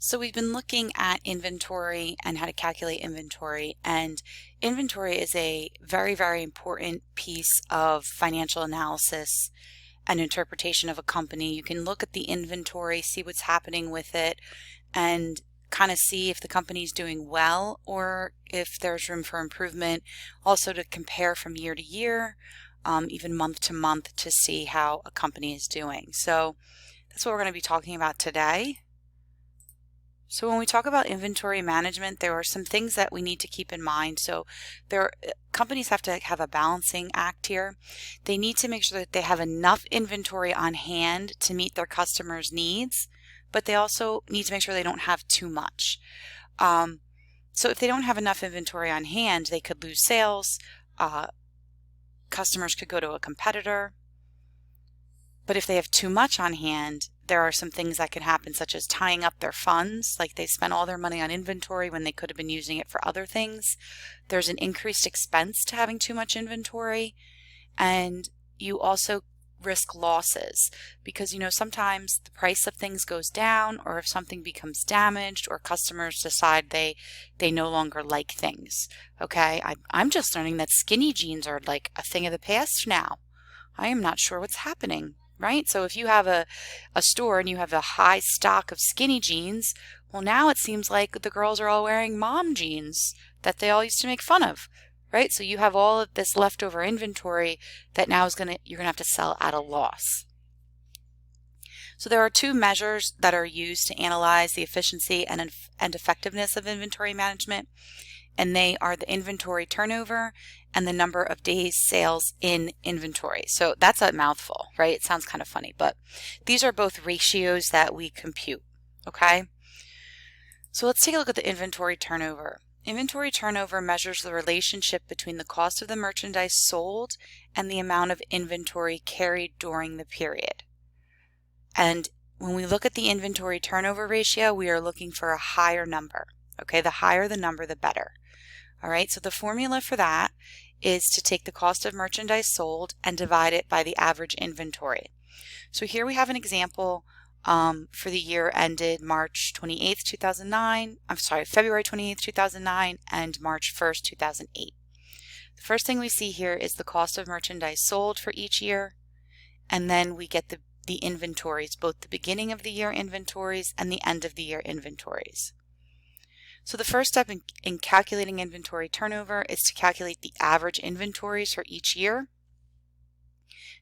So we've been looking at inventory and how to calculate inventory, and inventory is a very, very important piece of financial analysis and interpretation of a company. You can look at the inventory, see what's happening with it, and kind of see if the company's doing well or if there's room for improvement. Also to compare from year to year, even month to month, to see how a company is doing. So that's what we're going to be talking about today. So when we talk about inventory management, there are some things that we need to keep in mind. So companies have to have a balancing act here. They need to make sure that they have enough inventory on hand to meet their customers' needs, but they also need to make sure they don't have too much. So if they don't have enough inventory on hand, they could lose sales. Customers could go to a competitor. But if they have too much on hand, there are some things that can happen, such as tying up their funds, like they spent all their money on inventory when they could have been using it for other things. There's an increased expense to having too much inventory, and you also risk losses because, sometimes the price of things goes down, or if something becomes damaged, or customers decide they no longer like things. Okay, I'm just learning that skinny jeans are like a thing of the past now. I am not sure what's happening. Right? So if you have a store and you have a high stock of skinny jeans, well, now it seems like the girls are all wearing mom jeans that they all used to make fun of, right? So you have all of this leftover inventory that now you're gonna have to sell at a loss. So there are two measures that are used to analyze the efficiency and effectiveness of inventory management, and they are the inventory turnover and the number of days sales in inventory. So that's a mouthful, right? It sounds kind of funny, but these are both ratios that we compute, okay? So let's take a look at the inventory turnover. Inventory turnover measures the relationship between the cost of the merchandise sold and the amount of inventory carried during the period. And when we look at the inventory turnover ratio, we are looking for a higher number, okay? The higher the number, the better. All right, so the formula for that is to take the cost of merchandise sold and divide it by the average inventory. So here we have an example for the year ended March 28th, 2009. I'm sorry, February 28th, 2009 and March 1st, 2008. The first thing we see here is the cost of merchandise sold for each year, and then we get the inventories, both the beginning of the year inventories and the end of the year inventories. So the first step in calculating inventory turnover is to calculate the average inventories for each year.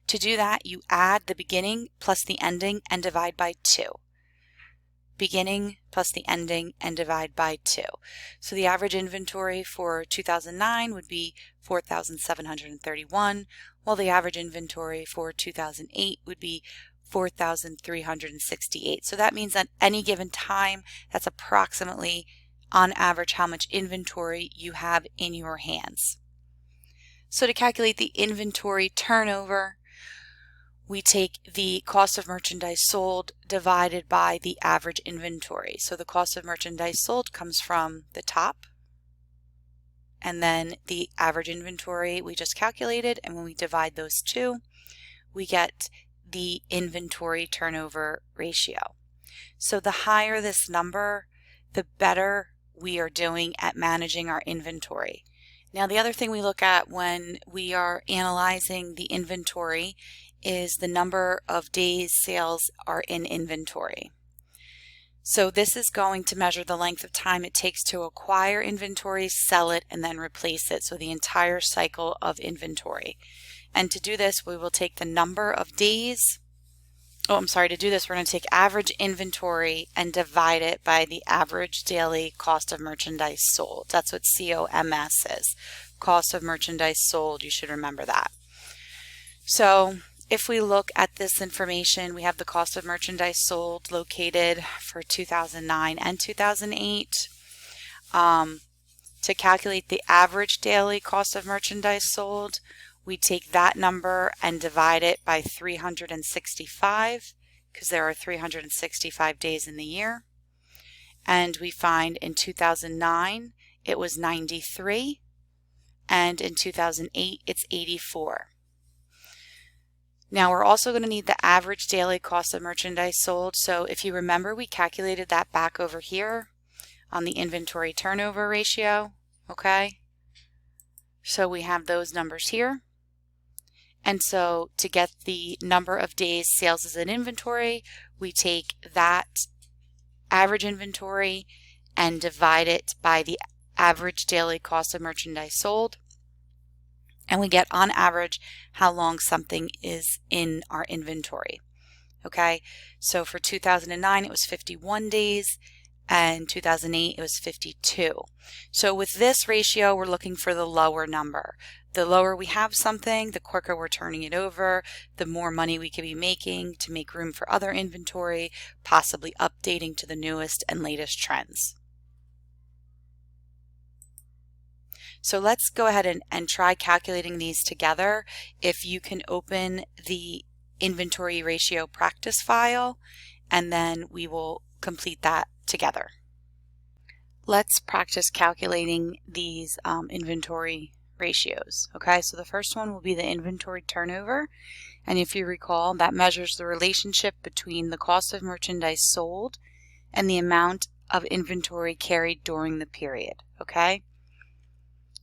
To do that, you add the beginning plus the ending and divide by 2. Beginning plus the ending and divide by 2. So the average inventory for 2009 would be 4,731, while the average inventory for 2008 would be 4,368. So that means at any given time, that's approximately on average how much inventory you have in your hands. So to calculate the inventory turnover, we take the cost of merchandise sold divided by the average inventory. So the cost of merchandise sold comes from the top, and then the average inventory we just calculated, and when we divide those two, we get the inventory turnover ratio. So the higher this number, the better we are doing at managing our inventory. Now, the other thing we look at when we are analyzing the inventory is the number of days sales are in inventory. So this is going to measure the length of time it takes to acquire inventory, sell it, and then replace it. So the entire cycle of inventory. And to do this, we will take the number of days. To do this, we're going to take average inventory and divide it by the average daily cost of merchandise sold. That's what COMS is. Cost of merchandise sold, you should remember that. So if we look at this information, we have the cost of merchandise sold located for 2009 and 2008. To calculate the average daily cost of merchandise sold, we take that number and divide it by 365 because there are 365 days in the year. And we find in 2009 it was 93, and in 2008 it's 84. Now we're also going to need the average daily cost of merchandise sold. So if you remember, we calculated that back over here on the inventory turnover ratio, okay? So we have those numbers here. And so to get the number of days sales is in inventory, we take that average inventory and divide it by the average daily cost of merchandise sold. And we get on average how long something is in our inventory. Okay, so for 2009 it was 51 days, and 2008 it was 52. So with this ratio, we're looking for the lower number. The lower we have something, the quicker we're turning it over, the more money we could be making to make room for other inventory, possibly updating to the newest and latest trends. So let's go ahead and try calculating these together. If you can open the inventory ratio practice file, and then we will complete that together. Let's practice calculating these inventory ratios. Okay, so the first one will be the inventory turnover. And if you recall, that measures the relationship between the cost of merchandise sold and the amount of inventory carried during the period. Okay,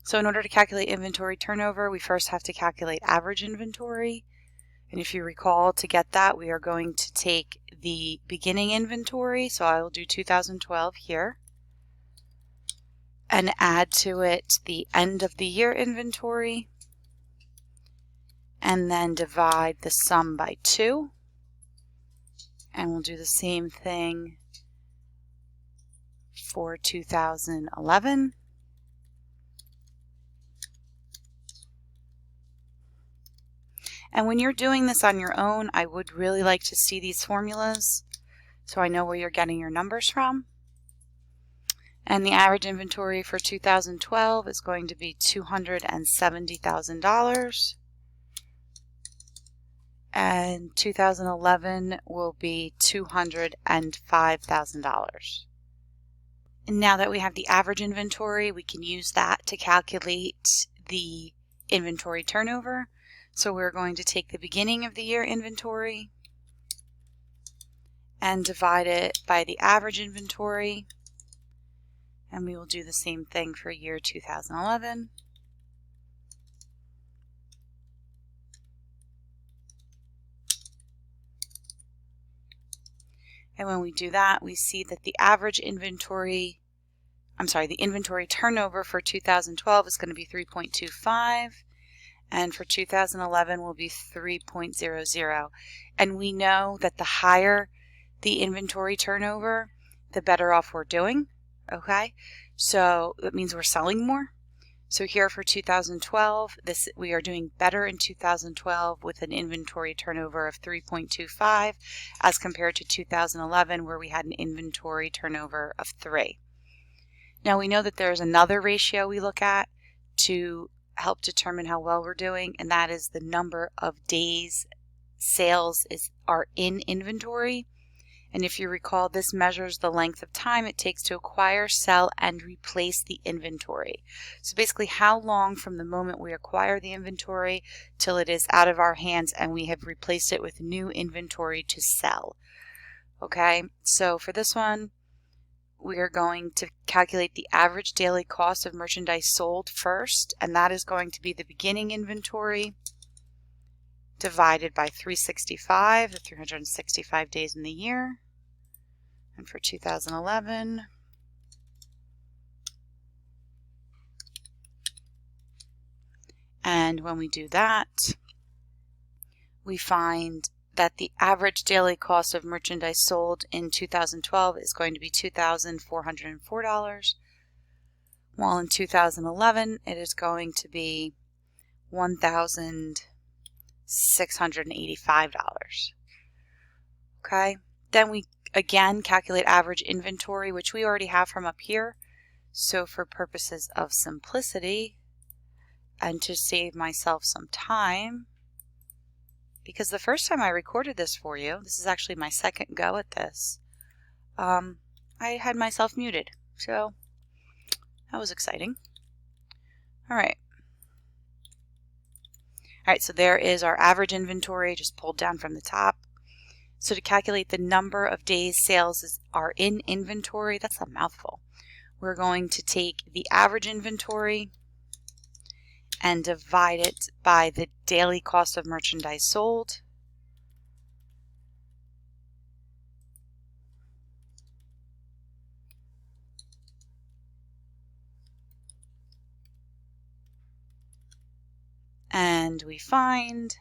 so in order to calculate inventory turnover, we first have to calculate average inventory. And if you recall, to get that, we are going to take the beginning inventory, so I will do 2012 here, and add to it the end of the year inventory, and then divide the sum by 2. And we'll do the same thing for 2011. And when you're doing this on your own, I would really like to see these formulas so I know where you're getting your numbers from. And the average inventory for 2012 is going to be $270,000. And 2011 will be $205,000. And now that we have the average inventory, we can use that to calculate the inventory turnover. So we're going to take the beginning of the year inventory and divide it by the average inventory. And we will do the same thing for year 2011. And when we do that, we see that the inventory turnover for 2012 is going to be 3.25. And for 2011 will be 3.00. And we know that the higher the inventory turnover, the better off we're doing. Okay, so that means we're selling more. So here for 2012, we are doing better in 2012 with an inventory turnover of 3.25 as compared to 2011 where we had an inventory turnover of 3. Now we know that there's another ratio we look at to help determine how well we're doing, and that is the number of days sales are in inventory. And if you recall, this measures the length of time it takes to acquire, sell, and replace the inventory. So basically how long from the moment we acquire the inventory till it is out of our hands and we have replaced it with new inventory to sell. Okay, so for this one, we are going to calculate the average daily cost of merchandise sold first, and that is going to be the beginning inventory divided by 365, the 365 days in the year. And for 2011, and when we do that, we find that the average daily cost of merchandise sold in 2012 is going to be $2,404, while in 2011 it is going to be $1,685. Okay, then we again calculate average inventory, which we already have from up here. So for purposes of simplicity and to save myself some time, because the first time I recorded this for you, this is actually my second go at this, I had myself muted, so that was exciting. All right. All right, so there is our average inventory just pulled down from the top. So to calculate the number of days sales are in inventory, that's a mouthful. We're going to take the average inventory and divide it by the daily cost of merchandise sold. And we find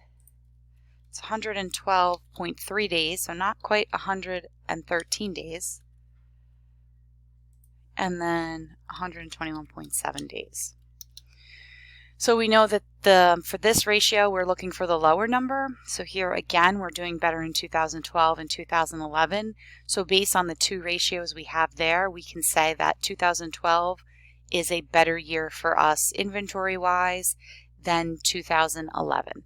it's 112.3 days, so not quite 113 days. And then 121.7 days. So we know that for this ratio, we're looking for the lower number. So here again, we're doing better in 2012 and 2011. So based on the two ratios we have there, we can say that 2012 is a better year for us inventory-wise than 2011.